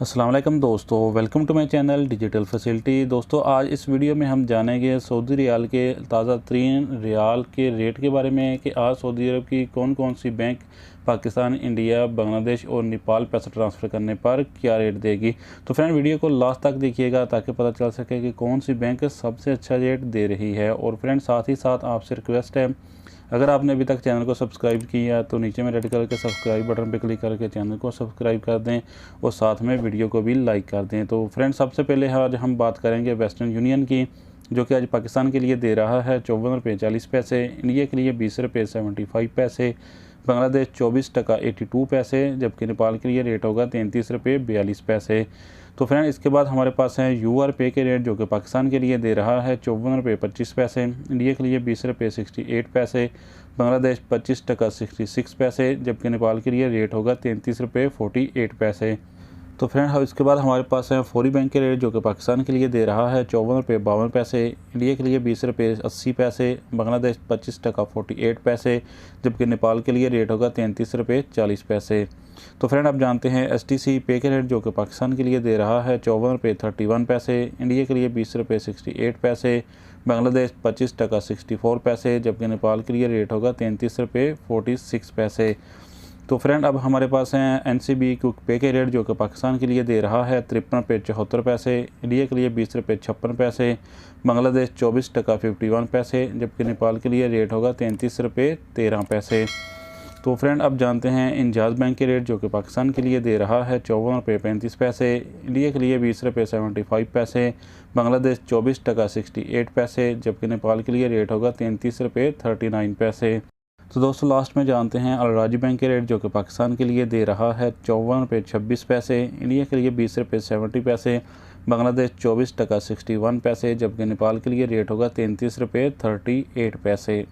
अस्सलाम वालेकुम दोस्तों, welcome to my channel digital facility. दोस्तों आज इस वीडियो में हम जानेंगे सऊदी रियाल के ताज़ा तरीन रियाल के रेट के बारे में कि आज सऊदी अरब की कौन कौन सी बैंक पाकिस्तान, इंडिया, बांग्लादेश और नेपाल पैसा ट्रांसफ़र करने पर क्या रेट देगी। तो फ्रेंड वीडियो को लास्ट तक देखिएगा ताकि पता चल सके कि कौन सी बैंक सबसे अच्छा रेट दे रही है। और फ्रेंड साथ ही साथ आपसे रिक्वेस्ट है, अगर आपने अभी तक चैनल को सब्सक्राइब किया तो नीचे में रेड कलर के सब्सक्राइब बटन पर क्लिक करके चैनल को सब्सक्राइब कर दें और साथ में वीडियो को भी लाइक कर दें। तो फ्रेंड सबसे पहले आज हम बात करेंगे वेस्टर्न यूनियन की, जो कि आज पाकिस्तान के लिए दे रहा है 54 रुपये 40 पैसे, इंडिया के लिए 20 रुपये 75 पैसे, बांग्लादेश 24 टका 82 पैसे, जबकि नेपाल के लिए रेट होगा 33 रुपये 42 पैसे। तो फ्रेंड इसके बाद हमारे पास है यूआर पे के रेट, जो कि पाकिस्तान के लिए दे रहा है 54 रुपये 25 पैसे, इंडिया के लिए 20 रुपये 68 पैसे, बांग्लादेश 25 टका 66 पैसे, जबकि नेपाल के लिए रेट होगा 33 रुपये 48 पैसे। तो फ्रेंड इसके बाद हमारे पास है फौरी बैंक के रेट, जो कि पाकिस्तान के लिए दे रहा है 54 रुपये 52 पैसे, इंडिया के लिए 20 रुपये 80 पैसे, बांग्लादेश 25 टका 48 पैसे, जबकि नेपाल के लिए रेट होगा 33 रुपये 40 पैसे। तो फ्रेंड आप जानते हैं एसटीसी पे के रेट, जो कि पाकिस्तान के लिए दे रहा है 54 रुपये 31 पैसे, इंडिया के लिए 20 रुपये 68 पैसे, बांग्लादेश 25 टका 64 पैसे, जबकि नेपाल के लिए रेट होगा 33 रुपये 46 पैसे। तो फ्रेंड अब हमारे पास हैं एनसीबी क्विक पे के रेट, जो कि पाकिस्तान के लिए दे रहा है 53 रुपये 74 पैसे, इंडिया के लिए 20 रुपये 56 पैसे, बांग्लादेश 24 टका 51 पैसे, जबकि नेपाल के लिए रेट होगा 33 रुपये 13 पैसे। तो फ्रेंड अब जानते हैं इंजाज बैंक के रेट, जो कि पाकिस्तान के लिए दे रहा है 54 रुपये 35 पैसे, इंडिया के लिए 20 रुपये 75 पैसे, बांग्लादेश 24 टका 68 पैसे, जबकि नेपाल के लिए रेट होगा 33 रुपये 39 पैसे। तो दोस्तों लास्ट में जानते हैं अल राजी बैंक के रेट, जो कि पाकिस्तान के लिए दे रहा है 54 रुपये 26 पैसे, इंडिया के लिए 20 रुपये 70 पैसे, बांग्लादेश 24 टका 61 पैसे, जबकि नेपाल के लिए रेट होगा 33 रुपये 38 पैसे।